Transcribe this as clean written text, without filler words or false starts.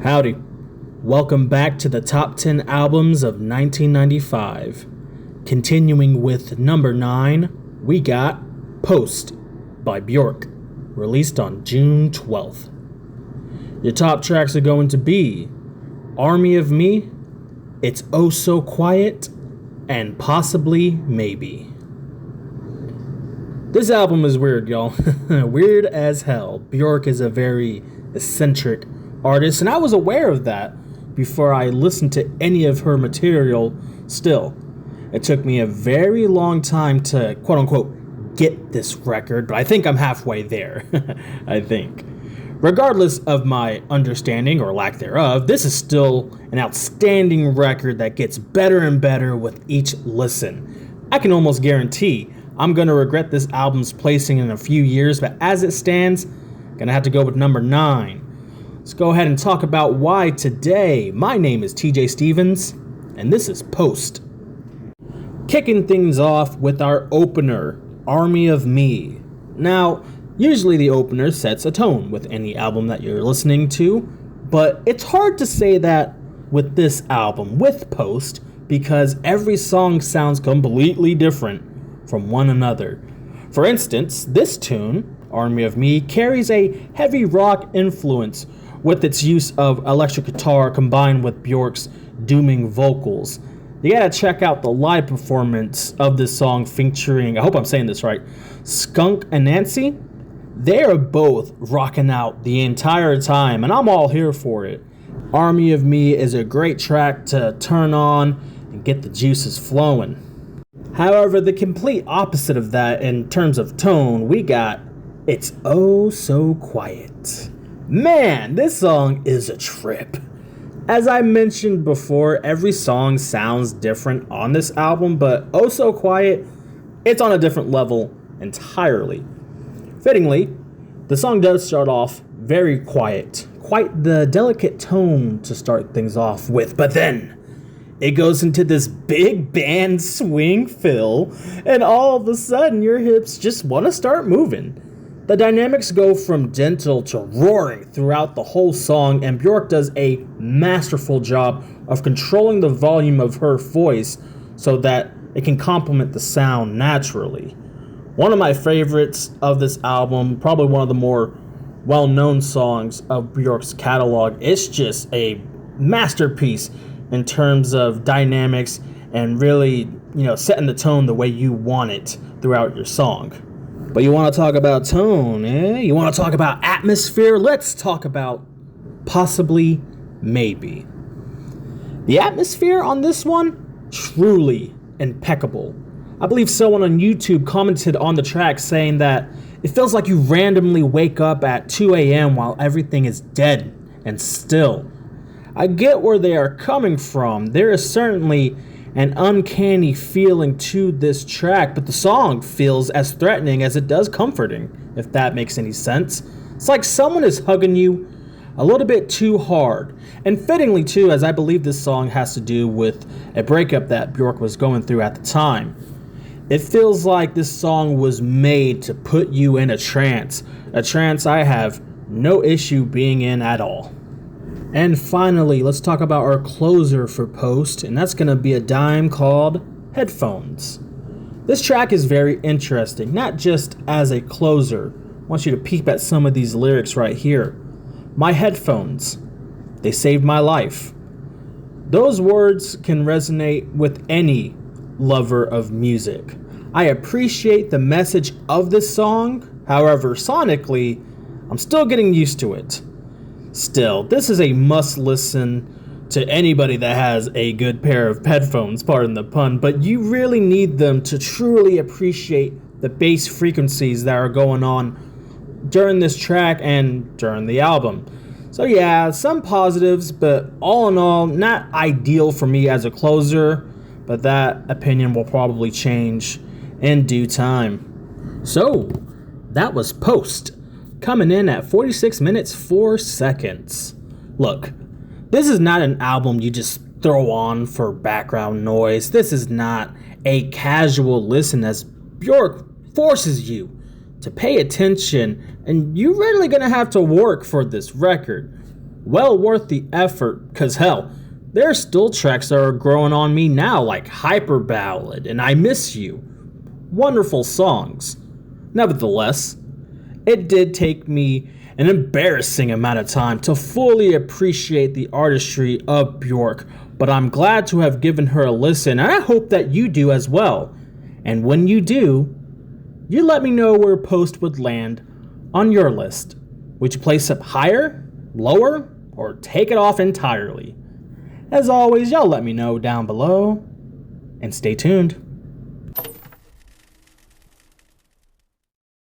Howdy. Welcome back to the top 10 albums of 1995. Continuing with number 9, we got Post by Björk, released on June 12th. Your top tracks are going to be Army of Me, It's Oh So Quiet, and Possibly Maybe. This album is weird, y'all. Weird as hell. Björk is a very eccentric artist, and I was aware of that before I listened to any of her material. Still, it took me a very long time to quote-unquote get this record, but I think I'm halfway there. I think. Regardless of my understanding or lack thereof, this is still an outstanding record that gets better and better with each listen. I can almost guarantee I'm going to regret this album's placing in a few years, but as it stands, I'm going to have to go with number 9. Let's go ahead and talk about why today. My name is TJ Stevens, and this is Post. Kicking things off with our opener, Army of Me. Now, usually the opener sets a tone with any album that you're listening to, but it's hard to say that with this album, with Post, because every song sounds completely different from one another. For instance, this tune, Army of Me, carries a heavy rock influence with its use of electric guitar combined with Björk's dooming vocals. You gotta check out the live performance of this song featuring, I hope I'm saying this right, Skunk and Nancy. They are both rocking out the entire time, and I'm all here for it. Army of Me is a great track to turn on and get the juices flowing. However, the complete opposite of that in terms of tone, we got It's Oh So Quiet. Man, this song is a trip. As I mentioned before, every song sounds different on this album, but Oh So Quiet, it's on a different level entirely. Fittingly, the song does start off very quiet, quite the delicate tone to start things off with, but then it goes into this big band swing fill, and all of a sudden your hips just want to start moving. The dynamics go from gentle to roaring throughout the whole song, and Björk does a masterful job of controlling the volume of her voice so that it can complement the sound naturally. One of my favorites of this album, probably one of the more well-known songs of Björk's catalog. It's just a masterpiece in terms of dynamics and really, setting the tone the way you want it throughout your song. But you want to talk about tone, eh? You want to talk about atmosphere? Let's talk about Possibly Maybe. The atmosphere on this one, truly impeccable. I believe someone on YouTube commented on the track saying that it feels like you randomly wake up at 2 a.m. while everything is dead and still. I get where they are coming from. There is certainly an uncanny feeling to this track, but the song feels as threatening as it does comforting, if that makes any sense. It's like someone is hugging you a little bit too hard. And fittingly too, as I believe this song has to do with a breakup that Björk was going through at the time. It feels like this song was made to put you in a trance I have no issue being in at all. And finally, let's talk about our closer for Post, and that's going to be a dime called Headphones. This track is very interesting, not just as a closer. I want you to peep at some of these lyrics right here. My headphones, they saved my life. Those words can resonate with any lover of music. I appreciate the message of this song, however, sonically, I'm still getting used to it. Still, this is a must listen to anybody that has a good pair of headphones, pardon the pun, but you really need them to truly appreciate the bass frequencies that are going on during this track and during the album. So yeah, some positives, but all in all, not ideal for me as a closer, but that opinion will probably change in due time. So, that was Post, coming in at 46 minutes 4 seconds. Look, this is not an album you just throw on for background noise. This is not a casual listen, as Björk forces you to pay attention, and you're really gonna have to work for this record. well worth the effort, cause hell, there's still tracks that are growing on me now, like Hyper Ballad and I Miss You. Wonderful songs. Nevertheless, it did take me an embarrassing amount of time to fully appreciate the artistry of Björk, but I'm glad to have given her a listen, and I hope that you do as well. And when you do, you let me know where Post would land on your list. Would you place it higher, lower, or take it off entirely? As always, y'all let me know down below, and stay tuned.